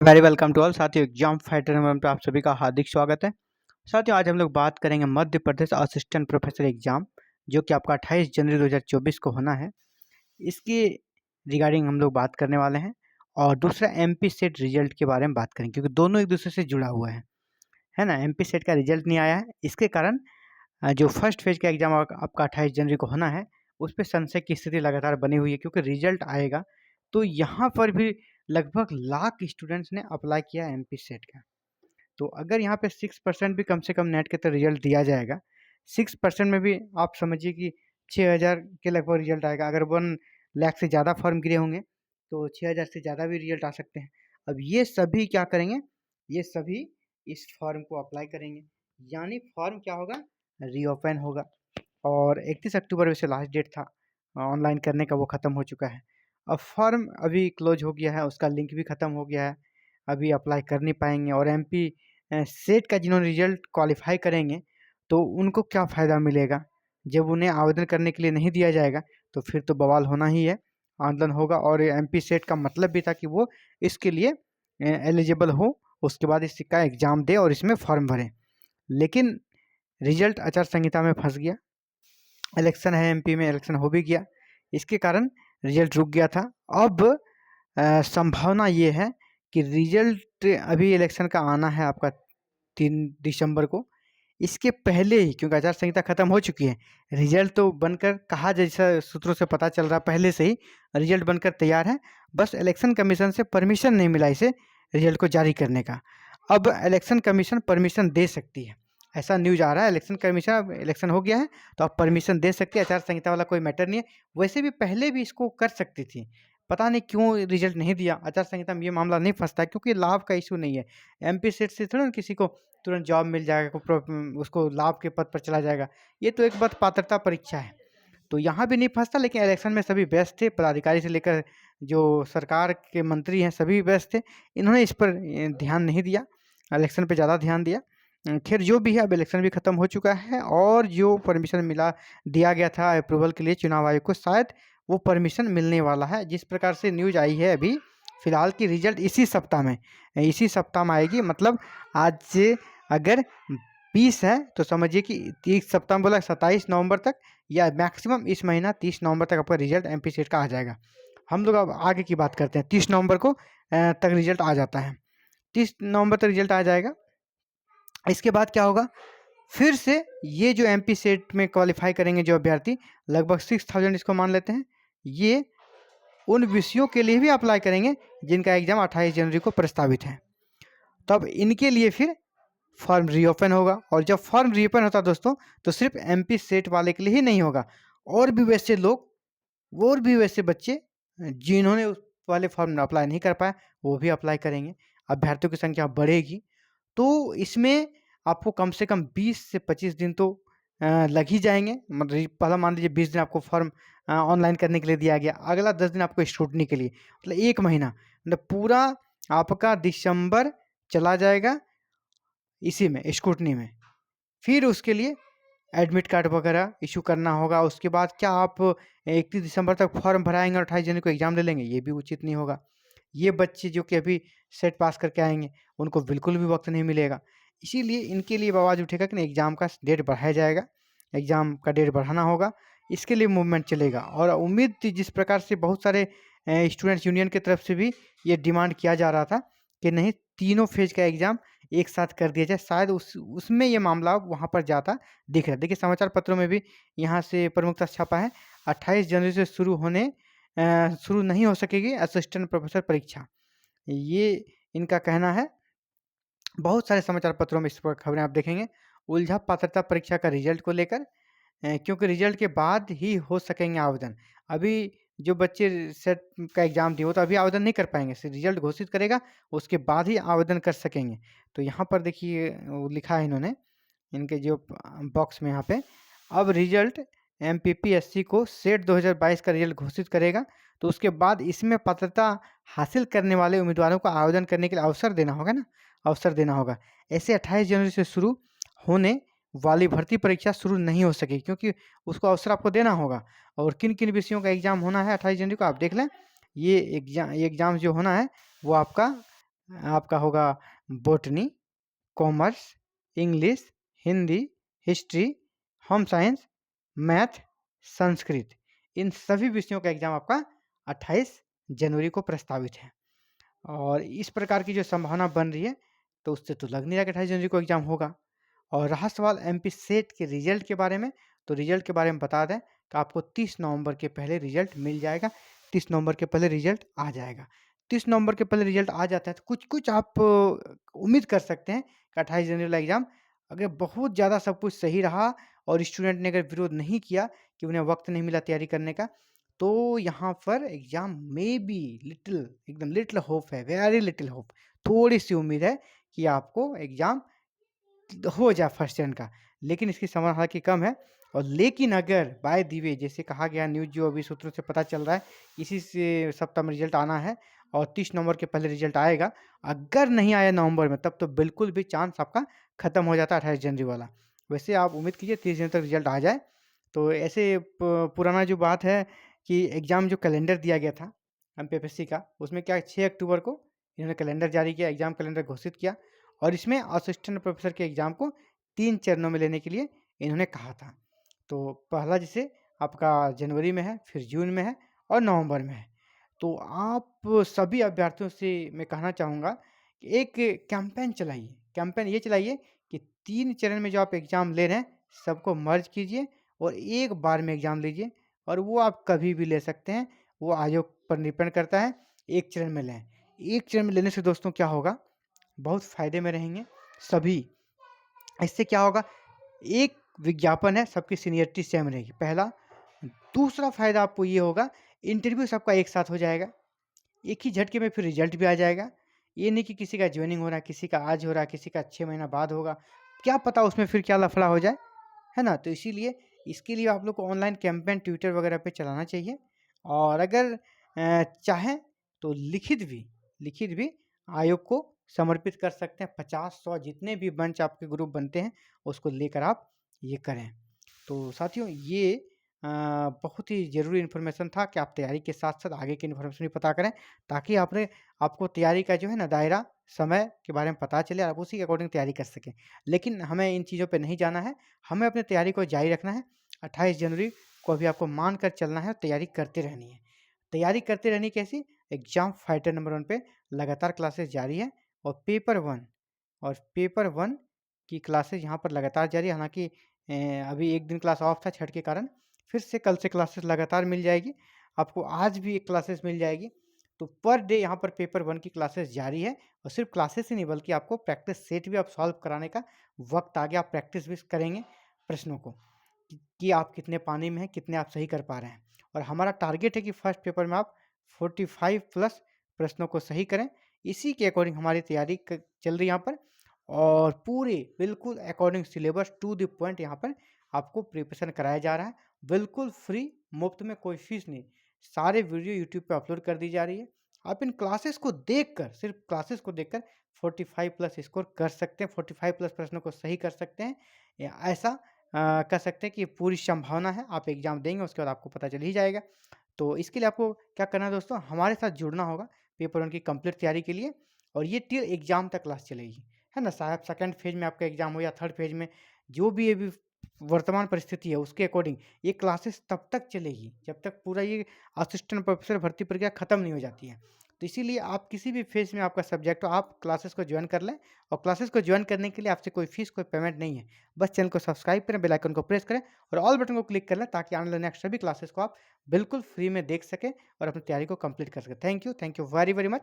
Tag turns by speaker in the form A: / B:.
A: Very welcome to all साथियों। Exam fighter में आप सभी का हार्दिक स्वागत है। साथियों, आज हम लोग बात करेंगे Madhya Pradesh assistant professor exam, जो कि आपका 28 जनवरी 2024 को होना है। इसके रिगार्डिंग हम लोग बात करने वाले हैं। और दूसरा एमपी सेट रिजल्ट के बारे में बात करेंगे, क्योंकि दोनों एक दूसरे से जुड़ा हुआ है ना। एमपी सेट का रिजल्ट नहीं आया है, इसके कारण जो फर्स्ट फेज का एग्जाम आपका 28 जनवरी को होना है, उस पर संशय की स्थिति लगातार बनी हुई है, क्योंकि रिजल्ट आएगा तो यहाँ पर भी लगभग लाख स्टूडेंट्स ने अप्लाई किया एमपी सेट का। तो अगर यहाँ पे 6% भी कम से कम नेट के तो रिजल्ट दिया जाएगा, 6% में भी आप समझिए कि 6,000 के लगभग रिजल्ट आएगा। अगर 1 लाख से ज़्यादा फॉर्म गिरे होंगे तो 6,000 से ज़्यादा भी रिजल्ट आ सकते हैं। अब ये सभी क्या करेंगे, ये सभी इस फॉर्म को अप्लाई करेंगे, यानी फॉर्म क्या होगा, रीओपन होगा। और 31 अक्टूबर वैसे लास्ट डेट था ऑनलाइन करने का, वो ख़त्म हो चुका है। अब फॉर्म अभी क्लोज हो गया है, उसका लिंक भी ख़त्म हो गया है, अभी अप्लाई कर नहीं पाएंगे। और एमपी सेट का जिन्होंने रिजल्ट क्वालिफाई करेंगे तो उनको क्या फ़ायदा मिलेगा, जब उन्हें आवेदन करने के लिए नहीं दिया जाएगा तो फिर तो बवाल होना ही है, आंदोलन होगा। और एमपी सेट का मतलब भी था कि वो इसके लिए एलिजिबल हो, उसके बाद इसका एग्ज़ाम दे और इसमें फॉर्म भरें। लेकिन रिजल्ट आचार संहिता में फंस गया, इलेक्शन है एमपी में, इलेक्शन हो भी गया, इसके कारण रिजल्ट रुक गया था। अब संभावना ये है कि रिजल्ट अभी इलेक्शन का आना है आपका 3 दिसंबर को, इसके पहले ही, क्योंकि आचार संहिता खत्म हो चुकी है, रिजल्ट तो बनकर, कहा जैसा सूत्रों से पता चल रहा पहले से ही रिजल्ट बनकर तैयार है, बस इलेक्शन कमीशन से परमिशन नहीं मिला इसे रिजल्ट को जारी करने का। अब इलेक्शन कमीशन परमिशन दे सकती है, ऐसा न्यूज आ रहा है। इलेक्शन कमीशन, अब इलेक्शन हो गया है तो आप परमिशन दे सकते हैं, आचार संहिता वाला कोई मैटर नहीं है। वैसे भी पहले भी इसको कर सकती थी, पता नहीं क्यों रिजल्ट नहीं दिया। आचार संहिता में ये मामला नहीं फंसता है, क्योंकि लाभ का इशू नहीं है। एमपी सेट से थोड़ा ना किसी को तुरंत जॉब मिल जाएगा, उसको लाभ के पद पर चला जाएगा। ये तो एक बात पात्रता परीक्षा है, तो यहाँ भी नहीं फंसता। लेकिन इलेक्शन में सभी व्यस्त थे, पदाधिकारी से लेकर जो सरकार के मंत्री हैं सभी व्यस्त थे, इन्होंने इस पर ध्यान नहीं दिया, इलेक्शन पे ज़्यादा ध्यान दिया। खैर जो भी है, अब इलेक्शन भी ख़त्म हो चुका है, और जो परमिशन मिला दिया गया था अप्रूवल के लिए चुनाव आयोग को, शायद वो परमिशन मिलने वाला है। जिस प्रकार से न्यूज आई है अभी फ़िलहाल की, रिजल्ट इसी सप्ताह में आएगी। मतलब आज से अगर 20 है तो समझिए कि 30 सप्ताह में बोला 27 नवंबर तक, या मैक्सिमम इस महीना 30 नवंबर तक आपका रिजल्ट एमपी सेट का आ जाएगा। हम लोग अब आगे की बात करते हैं। 30 नवंबर को तक रिजल्ट आ जाता है, 30 नवंबर तक रिजल्ट आ जाएगा। इसके बाद क्या होगा, फिर से ये जो एमपी सेट में क्वालिफाई करेंगे जो अभ्यर्थी, लगभग 6,000 इसको मान लेते हैं, ये उन विषयों के लिए भी अप्लाई करेंगे जिनका एग्जाम 28 जनवरी को प्रस्तावित है। तब इनके लिए फिर फॉर्म रीओपन होगा। और जब फॉर्म रीओपन होता है दोस्तों, तो सिर्फ एमपी सेट वाले के लिए ही नहीं होगा, और भी वैसे लोग, और भी वैसे बच्चे जिन्होंने उस वाले फॉर्म में अप्लाई नहीं कर पाए, वो भी अप्लाई करेंगे। अभ्यर्थियों की संख्या बढ़ेगी, तो इसमें आपको कम से कम 20 से 25 दिन तो लग ही जाएंगे। मतलब पहला मान लीजिए 20 दिन आपको फॉर्म ऑनलाइन करने के लिए दिया गया, अगला 10 दिन आपको स्क्रूटनी के लिए, मतलब 1 महीना, मतलब पूरा आपका दिसंबर चला जाएगा इसी में, स्क्रूटनी में। फिर उसके लिए एडमिट कार्ड वगैरह इशू करना होगा। उसके बाद क्या आप 31 दिसंबर तक फॉर्म भराएंगे और 28 जनवरी को एग्ज़ाम ले लेंगे, ये भी उचित नहीं होगा। ये बच्चे जो कि अभी सेट पास करके आएंगे, उनको बिल्कुल भी वक्त नहीं मिलेगा। इसीलिए इनके लिए आवाज़ उठेगा कि नहीं, एग्ज़ाम का डेट बढ़ाया जाएगा, एग्ज़ाम का डेट बढ़ाना होगा, इसके लिए मूवमेंट चलेगा। और उम्मीद थी, जिस प्रकार से बहुत सारे स्टूडेंट्स यूनियन की तरफ से भी ये डिमांड किया जा रहा था कि नहीं, तीनों फेज का एग्ज़ाम एक साथ कर दिया जाए, शायद उसमें ये मामला वहाँ पर जाता दिख रहा है। देखिए समाचार पत्रों में भी यहाँ से प्रमुखता से छपा है, 28 जनवरी से शुरू नहीं हो सकेगी असिस्टेंट प्रोफेसर परीक्षा, ये इनका कहना है। बहुत सारे समाचार पत्रों में इस पर खबरें आप देखेंगे। उलझा पात्रता परीक्षा का रिजल्ट को लेकर, क्योंकि रिजल्ट के बाद ही हो सकेंगे आवेदन। अभी जो बच्चे सेट का एग्ज़ाम दिए, वो तो अभी आवेदन नहीं कर पाएंगे, सिर्फ रिजल्ट घोषित करेगा उसके बाद ही आवेदन कर सकेंगे। तो यहाँ पर देखिए वो लिखा है इन्होंने, इनके जो बॉक्स में यहाँ पे, अब रिजल्ट एमपीपीएससी को सेट 2022 का रिजल्ट घोषित करेगा, तो उसके बाद इसमें पात्रता हासिल करने वाले उम्मीदवारों को आवेदन करने के लिए अवसर देना होगा ना, अवसर देना होगा। ऐसे 28 जनवरी से शुरू होने वाली भर्ती परीक्षा शुरू नहीं हो सकेगी, क्योंकि उसको अवसर आपको देना होगा। और किन किन विषयों का एग्जाम होना है 28 जनवरी को आप देख लें। ये एग्जाम जो होना है वो आपका आपका होगा botany, commerce, English, Hindi, history, home science, math, Sanskrit. इन सभी विषयों का एग्ज़ाम आपका 28 जनवरी को प्रस्तावित है। और इस प्रकार की जो संभावना बन रही है, तो उससे तो लग नहीं रहा कि 28 जनवरी को एग्ज़ाम होगा। और रहा सवाल एमपी सेट के रिज़ल्ट के बारे में, तो रिज़ल्ट के बारे में बता दें कि आपको 30 नवंबर के पहले रिज़ल्ट मिल जाएगा, 30 नवंबर के पहले रिज़ल्ट आ जाएगा। 30 नवंबर के पहले रिज़ल्ट आ जाता है तो कुछ-कुछ आप उम्मीद कर सकते हैं कि 28 जनवरी वाला एग्ज़ाम अगर बहुत ज़्यादा सब कुछ सही रहा और स्टूडेंट ने अगर विरोध नहीं किया कि उन्हें वक़्त नहीं मिला तैयारी करने का, तो यहाँ पर एग्ज़ाम मे बी लिटिल, एकदम लिटिल होप है, वेरी लिटिल होप, थोड़ी-सी उम्मीद है कि आपको एग्ज़ाम हो जाए फर्स्ट चरण का, लेकिन इसकी संभावना हालाँकि कम है। और लेकिन अगर बाय द वे जैसे कहा गया, न्यूज़ जो अभी सूत्रों से पता चल रहा है, इसी से सप्ताह में रिज़ल्ट आना है और 30 नवंबर के पहले रिज़ल्ट आएगा। अगर नहीं आया नवंबर में तब तो बिल्कुल भी चांस आपका खत्म हो जाता है 28 जनवरी वाला। वैसे आप उम्मीद कीजिए 30 जनवरी तक रिज़ल्ट आ जाए। तो ऐसे पुराना जो बात है कि एग्ज़ाम जो कैलेंडर दिया गया था एमपीएससी का, उसमें क्या 6 अक्टूबर को इन्होंने कैलेंडर जारी किया, एग्ज़ाम कैलेंडर घोषित किया और इसमें असिस्टेंट प्रोफेसर के एग्ज़ाम को 3 चरणों में लेने के लिए इन्होंने कहा था। तो पहला जैसे आपका जनवरी में है, फिर जून में है और नवंबर में है। तो आप सभी अभ्यर्थियों से मैं कहना चाहूँगा कि एक कैंपेन चलाइए। कैंपेन ये चलाइए कि 3 चरण में जो आप एग्ज़ाम ले रहे हैं, सबको मर्ज कीजिए और एक बार में एग्ज़ाम लीजिए और वो आप कभी भी ले सकते हैं। वो आयोग पर डिपेंड करता है, एक चरण में लें। एक चरण में लेने से दोस्तों क्या होगा, बहुत फ़ायदे में रहेंगे सभी। इससे क्या होगा, एक विज्ञापन है, सबकी सीनियरिटी सेम रहेगी, पहला। दूसरा फ़ायदा आपको ये होगा, इंटरव्यू सबका एक साथ हो जाएगा। एक ही झटके में फिर रिज़ल्ट भी आ जाएगा। ये नहीं कि किसी का जॉइनिंग हो रहा है, किसी का आज हो रहा है, किसी का 6 महीना बाद होगा। क्या पता उसमें फिर क्या लफड़ा हो जाए, है ना? तो इसीलिए इसके लिए आप लोग को ऑनलाइन कैंपेन ट्विटर वगैरह पे चलाना चाहिए और अगर चाहें तो लिखित भी आयोग को समर्पित कर सकते हैं। 50-100 जितने भी मंच आपके ग्रुप बनते हैं, उसको लेकर आप ये करें। तो साथियों ये बहुत ही ज़रूरी इन्फॉर्मेशन था कि आप तैयारी के साथ-साथ आगे की इन्फॉर्मेशन भी पता करें, ताकि आपको तैयारी का जो है ना दायरा, समय के बारे में पता चले और आप उसी के अकॉर्डिंग तैयारी कर सकें। लेकिन हमें इन चीज़ों पे नहीं जाना है, हमें अपनी तैयारी को जारी रखना है। 28 जनवरी को अभी आपको मान कर चलना है और तैयारी करते रहनी है। तैयारी करते रहनी कैसी? एग्ज़ाम फाइटर नंबर 1 पे लगातार क्लासेस जारी है और पेपर 1 की क्लासेस यहाँ पर लगातार जारी है। हालाँकि अभी 1 दिन क्लास ऑफ था छठ के कारण, फिर से कल से क्लासेस लगातार मिल जाएगी। आपको आज भी एक क्लासेस मिल जाएगी। तो पर डे यहाँ पर पेपर 1 की क्लासेस जारी है और सिर्फ़ क्लासेस ही नहीं बल्कि आपको प्रैक्टिस सेट भी आप सॉल्व कराने का वक़्त आ गया। आप प्रैक्टिस भी करेंगे प्रश्नों को कि आप कितने पानी में हैं, कितने आप सही कर पा रहे हैं। और हमारा टारगेट है कि फर्स्ट पेपर में आप 45 प्लस प्रश्नों को सही करें। इसी के अकॉर्डिंग हमारी तैयारी चल रही है यहाँ पर और पूरे बिल्कुल according syllabus to the point यहाँ पर आपको प्रिपरेशन कराया जा रहा है। बिल्कुल फ्री, मुफ्त में, कोई फीस नहीं। सारे वीडियो यूट्यूब पे अपलोड कर दी जा रही है। आप इन क्लासेस को देखकर, सिर्फ क्लासेस को देखकर 45 प्लस स्कोर कर सकते हैं, 45 प्लस प्रश्नों को सही कर सकते हैं। ऐसा कह सकते हैं कि पूरी संभावना है। आप एग्ज़ाम देंगे उसके बाद आपको पता चल ही जाएगा। तो इसके लिए आपको क्या करना है दोस्तों, हमारे साथ जुड़ना होगा पेपर 1 की कंप्लीट तैयारी के लिए और ये टिल एग्ज़ाम तक क्लास चलेगी, है ना? साहब सेकंड फेज़ में आपका एग्ज़ाम हो या थर्ड फेज़ में, जो भी अभी वर्तमान परिस्थिति है उसके अकॉर्डिंग ये क्लासेस तब तक चलेगी जब तक पूरा ये असिस्टेंट प्रोफेसर भर्ती प्रक्रिया खत्म नहीं हो जाती है। तो इसीलिए आप किसी भी फेज़ में आपका सब्जेक्ट हो, आप क्लासेस को जॉइन कर लें और क्लासेस को जॉइन करने के लिए आपसे कोई फ़ीस, कोई पेमेंट नहीं है। बस चैनल को सब्सक्राइब करें, बेल आइकन को प्रेस करें और ऑल बटन को क्लिक कर लें ताकि आने वाले नेक्स्ट सभी क्लासेस को आप बिल्कुल फ्री में देख सकें और अपनी तैयारी को कंप्लीट कर सकें। Thank you very, very much.